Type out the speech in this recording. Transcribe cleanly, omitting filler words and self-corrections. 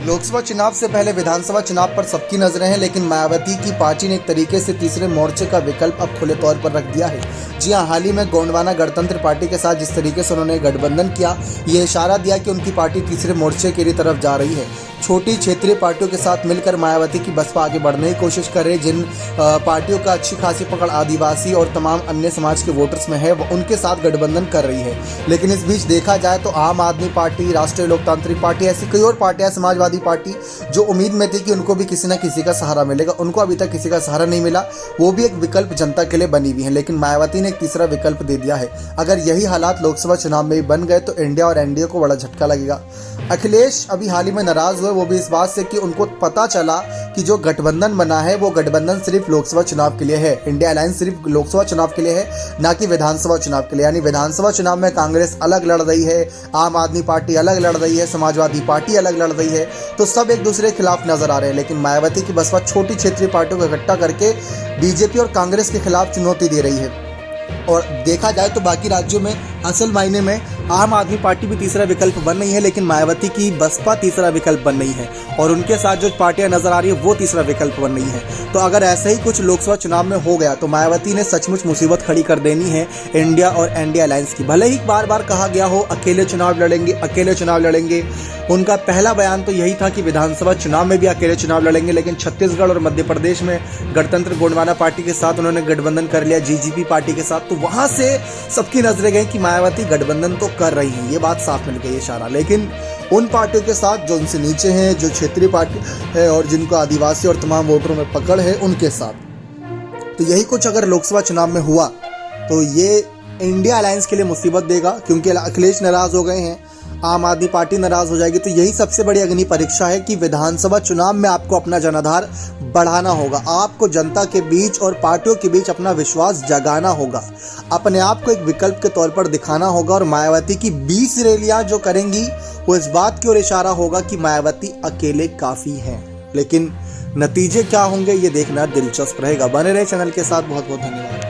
लोकसभा चुनाव से पहले विधानसभा चुनाव पर सबकी नजरें हैं, लेकिन मायावती की पार्टी ने एक तरीके से तीसरे मोर्चे का विकल्प अब खुले तौर पर रख दिया है। जी हां, हाल ही में गोंडवाना गणतंत्र पार्टी के साथ जिस तरीके से उन्होंने गठबंधन किया, ये इशारा दिया कि उनकी पार्टी तीसरे मोर्चे की तरफ जा रही है। छोटी क्षेत्रीय पार्टियों के साथ मिलकर मायावती की बसपा आगे बढ़ने की कोशिश कर रही है। जिन पार्टियों का अच्छी खासी पकड़ आदिवासी और तमाम अन्य समाज के वोटर्स में है, वो उनके साथ गठबंधन कर रही है। लेकिन इस बीच देखा जाए तो आम आदमी पार्टी, राष्ट्रीय लोकतांत्रिक पार्टी, ऐसी कई और पार्टियां, समाजवादी पार्टी जो उम्मीद में थी कि उनको भी किसी न किसी का सहारा मिलेगा, उनको अभी तक किसी का सहारा नहीं मिला। वो भी एक विकल्प जनता के लिए बनी हुई है, लेकिन मायावती ने एक तीसरा विकल्प दे दिया है। अगर यही हालात लोकसभा चुनाव में भी बन गए तो इंडिया और एनडीए को बड़ा झटका लगेगा। अखिलेश अभी हाल ही में नाराज हुए, वो भी इस बात से कि उनको पता चला कि जो गठबंधन बना है वो गठबंधन सिर्फ लोकसभा चुनाव के लिए है। इंडिया अलायंस सिर्फ लोकसभा चुनाव के लिए है, ना कि विधानसभा चुनाव के लिए। यानी विधानसभा चुनाव में कांग्रेस अलग लड़ रही है, आम आदमी पार्टी अलग लड़ रही है, समाजवादी पार्टी अलग लड़ रही है, तो सब एक दूसरे के खिलाफ नजर आ रहे हैं। लेकिन मायावती की बसपा छोटी क्षेत्रीय पार्टियों को इकट्ठा करके बीजेपी और कांग्रेस के खिलाफ चुनौती दे रही है। और देखा जाए तो बाकी राज्यों में असल मायने में आम आदमी पार्टी भी तीसरा विकल्प बन रही है, लेकिन मायावती की बसपा तीसरा विकल्प बन रही है और उनके साथ जो पार्टियां नजर आ रही है वो तीसरा विकल्प बन रही है। तो अगर ऐसे ही कुछ लोकसभा चुनाव में हो गया तो मायावती ने सचमुच मुसीबत खड़ी कर देनी है इंडिया और एनडीए अलायंस की। भले ही बार बार कहा गया हो अकेले चुनाव लड़ेंगे, अकेले चुनाव लड़ेंगे, उनका पहला बयान तो यही था कि विधानसभा चुनाव में भी अकेले चुनाव लड़ेंगे, लेकिन छत्तीसगढ़ और मध्य प्रदेश में गणतंत्र गोंडवाना पार्टी के साथ उन्होंने गठबंधन कर लिया, जीजीपी पार्टी के साथ। तो वहां से सबकी नजरें गई कि मायावती गठबंधन तो कर रही हैं, ये बात साफ मिल गई इशारा। लेकिन उन पार्टियों के साथ जो उनसे नीचे हैं, जो क्षेत्रीय पार्टी है और जिनको आदिवासी और तमाम वोटरों में पकड़ है, उनके साथ। तो यही कुछ अगर लोकसभा चुनाव में हुआ तो ये इंडिया अलायंस के लिए मुसीबत देगा, क्योंकि अखिलेश नाराज हो गए हैं, आम आदमी पार्टी नाराज हो जाएगी। तो यही सबसे बड़ी अग्नि परीक्षा है कि विधानसभा चुनाव में आपको अपना जनाधार बढ़ाना होगा, आपको जनता के बीच और पार्टियों के बीच अपना विश्वास जगाना होगा, अपने आप को एक विकल्प के तौर पर दिखाना होगा। और मायावती की 20 रैलियां जो करेंगी वो इस बात की ओर इशारा होगा कि मायावती अकेले काफी हैं। लेकिन नतीजे क्या होंगे ये देखना दिलचस्प रहेगा। बने रहे चैनल के साथ। बहुत बहुत धन्यवाद।